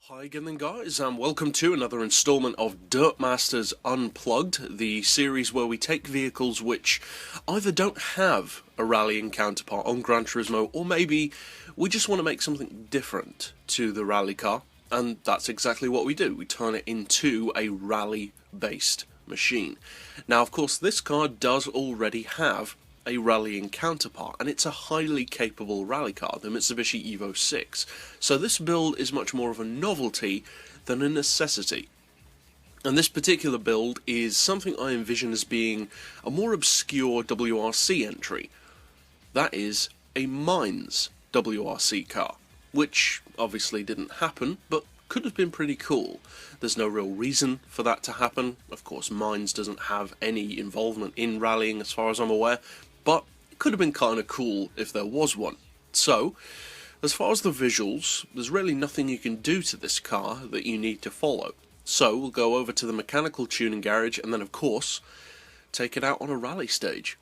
Hi again then guys, and welcome to another installment of Dirtmasters Unplugged, the series where we take vehicles which either don't have a rallying counterpart on Gran Turismo, or maybe we just want to make something different to the rally car, and that's exactly what we do. We turn it into a rally-based machine. Now of course this car does already have a rallying counterpart, and it's a highly capable rally car, the Mitsubishi Evo 6. So this build is much more of a novelty than a necessity. And this particular build is something I envision as being a more obscure WRC entry. That is a MiNE's WRC car, which obviously didn't happen, but could have been pretty cool. There's no real reason for that to happen. Of course, MiNE's doesn't have any involvement in rallying as far as I'm aware, but it could have been kind of cool if there was one. So, as far as the visuals, there's really nothing you can do to this car that you need to follow. So, we'll go over to the mechanical tuning garage and then, of course, take it out on a rally stage.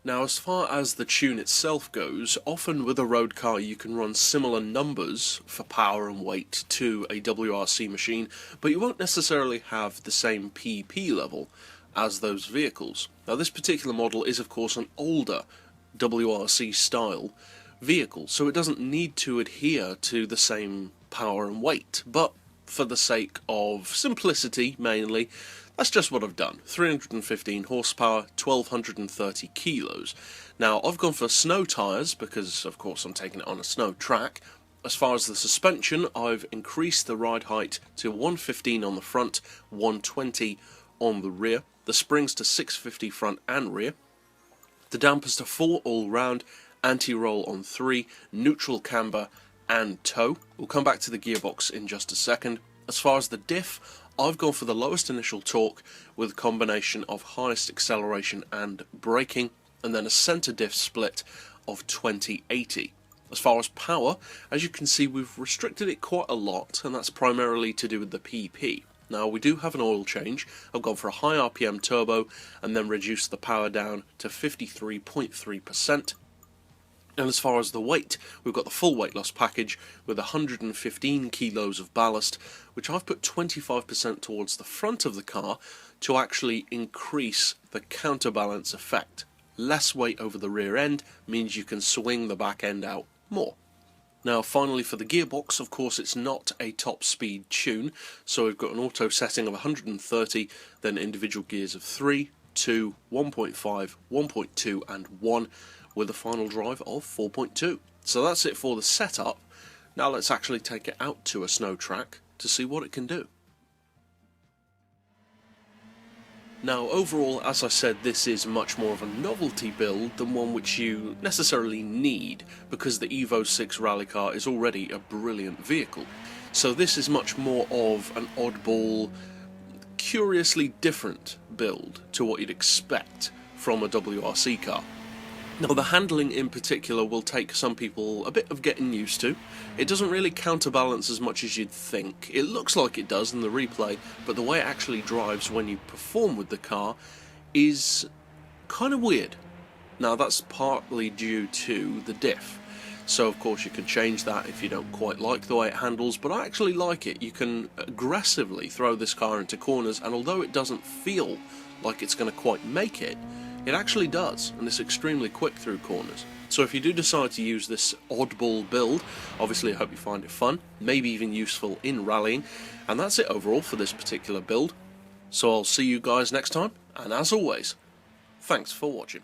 Now, as far as the tune itself goes, often with a road car you can run similar numbers for power and weight to a WRC machine, but you won't necessarily have the same PP level as those vehicles. Now this particular model is of course an older WRC style vehicle, so it doesn't need to adhere to the same power and weight, but for the sake of simplicity mainly, that's just what I've done. 315 horsepower, 1230 kilos. Now I've gone for snow tyres because of course I'm taking it on a snow track. As far as the suspension, I've increased the ride height to 115 on the front, 120 on the rear. The springs to 650 front and rear. The dampers to 4 all round, anti-roll on 3, neutral camber and toe. We'll come back to the gearbox in just a second. As far as the diff, I've gone for the lowest initial torque with a combination of highest acceleration and braking, and then a centre diff split of 2080. As far as power, as you can see, we've restricted it quite a lot, and that's primarily to do with the PP. Now we do have an oil change. I've gone for a high RPM turbo and then reduced the power down to 53.3%. And as far as the weight, we've got the full weight loss package with 115 kilos of ballast, which I've put 25% towards the front of the car to actually increase the counterbalance effect. Less weight over the rear end means you can swing the back end out more. Now finally for the gearbox, of course it's not a top speed tune, so we've got an auto setting of 130, then individual gears of 3, 2, 1.5, 1.2 and 1, with a final drive of 4.2. So that's it for the setup. Now let's actually take it out to a snow track to see what it can do. Now overall, as I said, this is much more of a novelty build than one which you necessarily need, because the Evo 6 rally car is already a brilliant vehicle. So this is much more of an oddball, curiously different build to what you'd expect from a WRC car. Now the handling in particular will take some people a bit of getting used to. It doesn't really counterbalance as much as you'd think. It looks like it does in the replay, but the way it actually drives when you perform with the car is kind of weird. Now that's partly due to the diff. So of course you can change that if you don't quite like the way it handles, but I actually like it. You can aggressively throw this car into corners, and although it doesn't feel like it's going to quite make it, it actually does, and it's extremely quick through corners. So if you do decide to use this oddball build, obviously I hope you find it fun, maybe even useful in rallying, and that's it overall for this particular build. So I'll see you guys next time, and as always, thanks for watching.